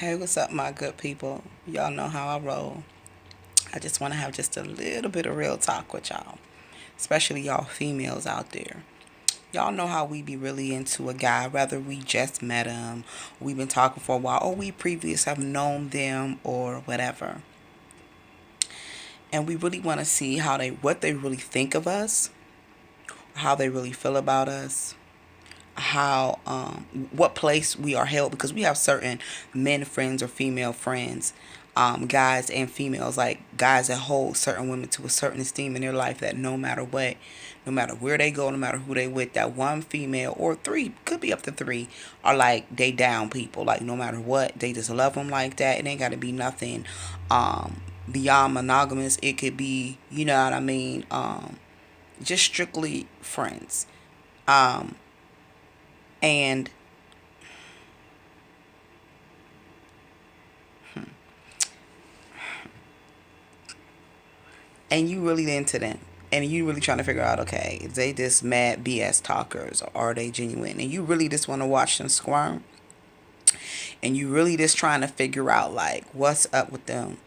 Hey, what's up, my good people? Y'all know how I roll. I just want to have just a little bit of real talk with y'all, especially y'all females out there. Y'all know how we be really into a guy, whether we just met him, we've been talking for a while, or we previous have known them or whatever. And we really want to see what they really think of us, how they really feel about us, how what place we are held, because we have certain men friends or female friends, guys and females, like guys that hold certain women to a certain esteem in their life, that no matter what, no matter where they go, no matter who they with, that one female or three, could be up to three, are like they down people, like no matter what, they just love them like that. It ain't got to be nothing beyond monogamous. It could be, you know what I mean, just strictly friends. um and and you really into them, and you really trying to figure out, okay, is they just mad BS talkers or are they genuine, and you really just want to watch them squirm, and you really just trying to figure out like what's up with them,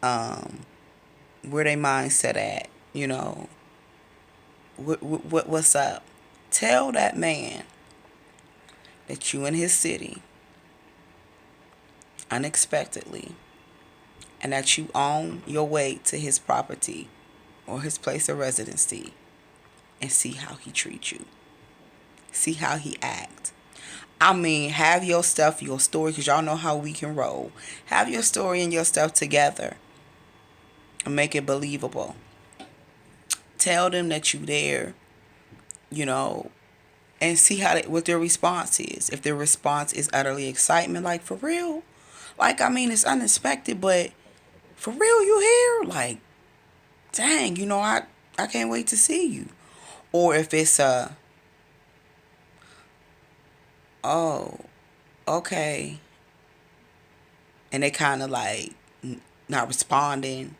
um where they mindset at, you know, what's up. Tell that man that you in his city unexpectedly, and that you on your way to his property or his place of residency, and see how he treats you, see how he acts. I mean, have your stuff, your story, because y'all know how we can roll. Have your story and your stuff together and make it believable. Tell them that you there, you know, and see what their response is. If their response is utterly excitement, like for real, like I mean, it's unexpected, but for real, you here, like dang, I can't wait to see you. Or if it's oh, okay, and they kind of like not responding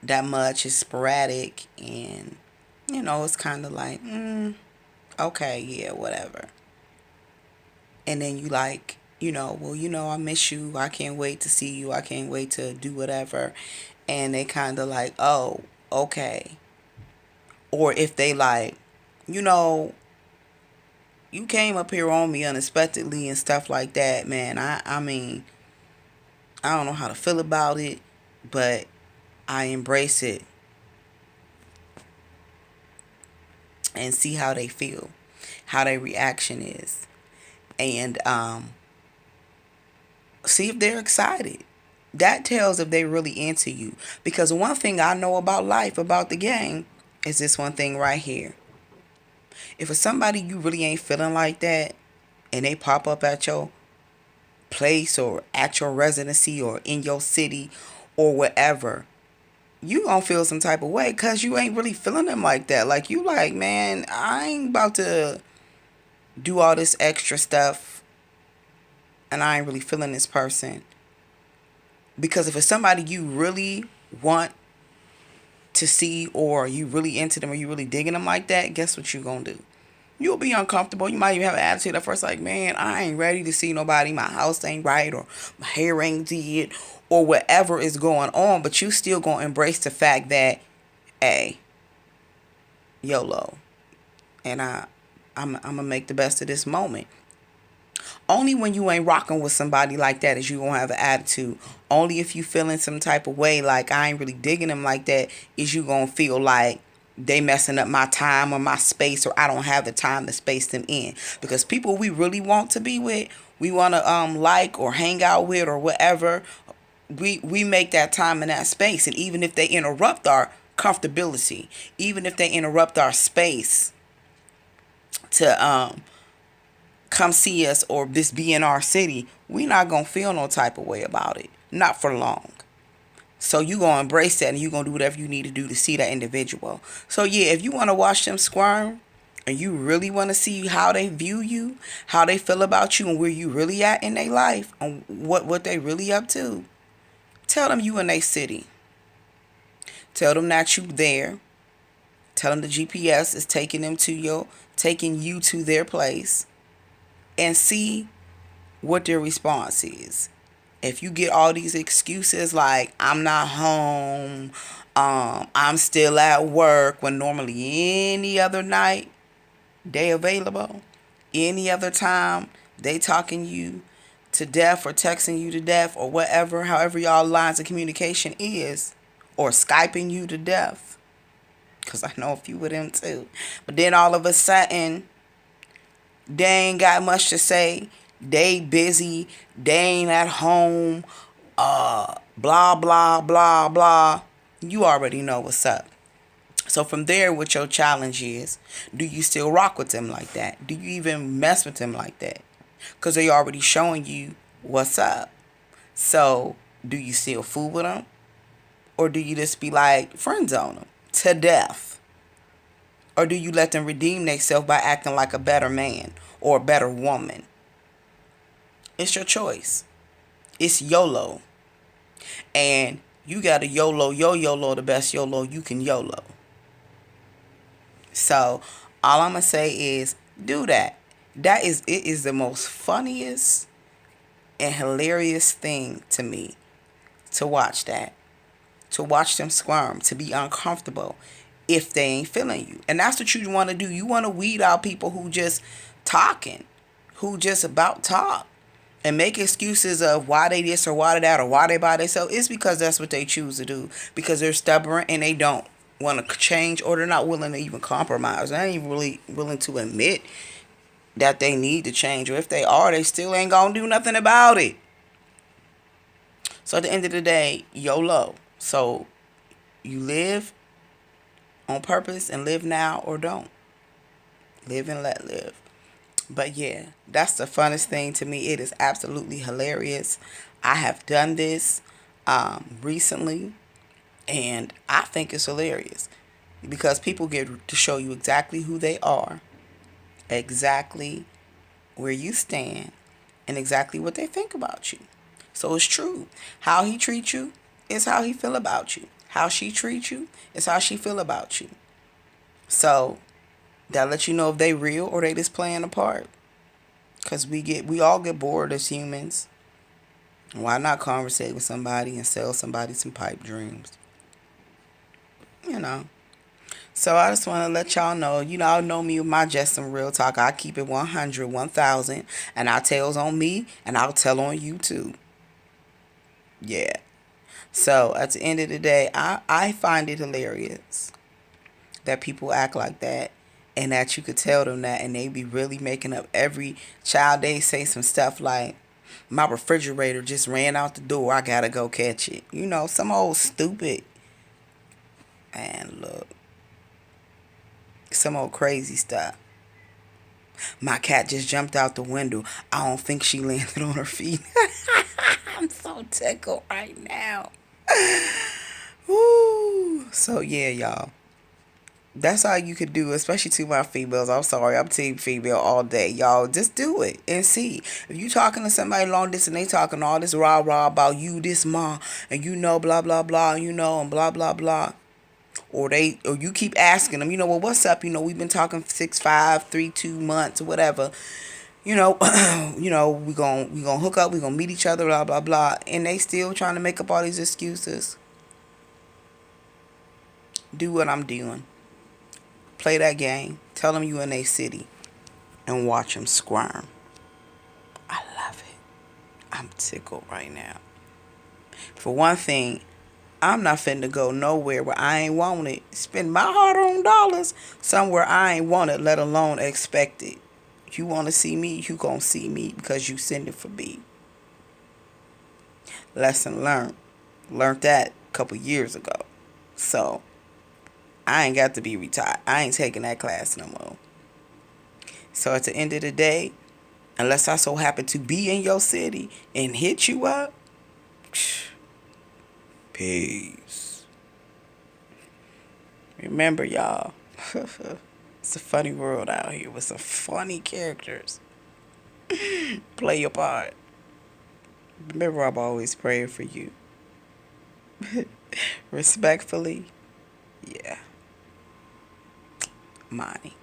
that much, is sporadic, and it's kind of like okay, yeah, whatever. And then you like, well, I miss you, I can't wait to see you, I can't wait to do whatever. And they kind of like, oh, okay. Or if they like, you know you came up here on me unexpectedly and stuff like that, man, I mean, I don't know how to feel about it, but I embrace it, and see how they feel, how their reaction is, and see if they're excited. That tells if they really into you. Because one thing I know about life, about the game, is this one thing right here. If it's somebody you really ain't feeling like that, and they pop up at your place or at your residency or in your city or whatever, you gonna feel some type of way, because you ain't really feeling them like that. Like, you like, man, I ain't about to do all this extra stuff, and I ain't really feeling this person. Because if it's somebody you really want to see, or you really into them, or you really digging them like that, guess what you gonna do? You'll be uncomfortable. You might even have an attitude at first, like, man, I ain't ready to see nobody. My house ain't right, or my hair ain't did, or whatever is going on. But you still gonna embrace the fact that, hey, YOLO, and I'm gonna make the best of this moment. Only when you ain't rocking with somebody like that is you gonna have an attitude. Only if you feeling some type of way, like I ain't really digging them like that, is you gonna feel like they messing up my time or my space, or I don't have the time to space them in. Because people we really want to be with, we want to like or hang out with or whatever, we make that time and that space. And even if they interrupt our comfortability, even if they interrupt our space to come see us or just be in our city, we not gonna feel no type of way about it, not for long. So you gonna embrace that, and you gonna do whatever you need to do to see that individual. So yeah, if you want to watch them squirm, and you really want to see how they view you, how they feel about you, and where you really at in their life, and what they really up to, tell them you in their city. Tell them that you there. Tell them the GPS is taking you to their place, and see what their response is. If you get all these excuses like I'm not home, I'm still at work, when normally any other night they available, any other time they talking you to death or texting you to death or whatever, however y'all lines of communication is, or Skyping you to death, because I know a few of them too. But then all of a sudden, they ain't got much to say. They busy. They ain't at home. Blah, blah, blah, blah. You already know what's up. So from there, what your challenge is, do you still rock with them like that? Do you even mess with them like that? Because they already showing you what's up. So do you still fool with them? Or do you just be like friends on them to death? Or do you let them redeem themselves by acting like a better man or a better woman? It's your choice. It's YOLO. And you got to YOLO, YOLO the best YOLO you can YOLO. So all I'm going to say is do that. It is the most funniest and hilarious thing to me to watch that. To watch them squirm, to be uncomfortable if they ain't feeling you. And that's what you want to do. You want to weed out people who just talking, who just about talk, and make excuses of why they this or why they that or why they by themselves. It's because that's what they choose to do, because they're stubborn and they don't want to change, or they're not willing to even compromise. They ain't even really willing to admit that they need to change, or if they are, they still ain't gonna do nothing about it. So at the end of the day, YOLO. So you live on purpose and live now, or don't. Live and let live. But yeah, that's the funnest thing to me. It is absolutely hilarious. I have done this recently, and I think it's hilarious because people get to show you exactly who they are, exactly where you stand, and exactly what they think about you. So it's true. How he treats you is how he feel about you. How she treats you is how she feel about you. So that lets you know if they real or they just playing a part. Cause we all get bored as humans. Why not conversate with somebody and sell somebody some pipe dreams? You know. So I just want to let y'all know, I know me with my just some real talk. I keep it 100, 1,000, and I tells on me, and I'll tell on you too. Yeah. So at the end of the day, I find it hilarious that people act like that, and that you could tell them that, and they be really making up every child. They say some stuff like, my refrigerator just ran out the door, I gotta go catch it. Some old stupid, and look, some old crazy stuff. My cat just jumped out the window, I don't think she landed on her feet. I'm so tickled right now. Woo. So yeah, y'all. That's all you could do, especially to my females. I'm sorry, I'm team female all day. Y'all, just do it and see. If you talking to somebody long distance and they talking all this rah-rah about you, this ma, and blah, blah, blah, and blah, blah, blah. Or you keep asking them, well, what's up? We've been talking 6, 5, 3, 2 months or whatever. We gonna hook up, we gonna meet each other, blah, blah, blah. And they still trying to make up all these excuses. Do what I'm doing. Play that game. Tell them you in a city. And watch them squirm. I love it. I'm tickled right now. For one thing, I'm not finna go nowhere where I ain't want it. Spend my hard-earned dollars somewhere I ain't want it, let alone expect it. If you want to see me, you gonna see me because you send it for me. Lesson learned. Learned that a couple years ago. So, I ain't got to be retired. I ain't taking that class no more. So at the end of the day, unless I so happen to be in your city and hit you up, peace. Remember, y'all, it's a funny world out here with some funny characters. Play your part. Remember, I'm always praying for you. Respectfully, yeah. Money.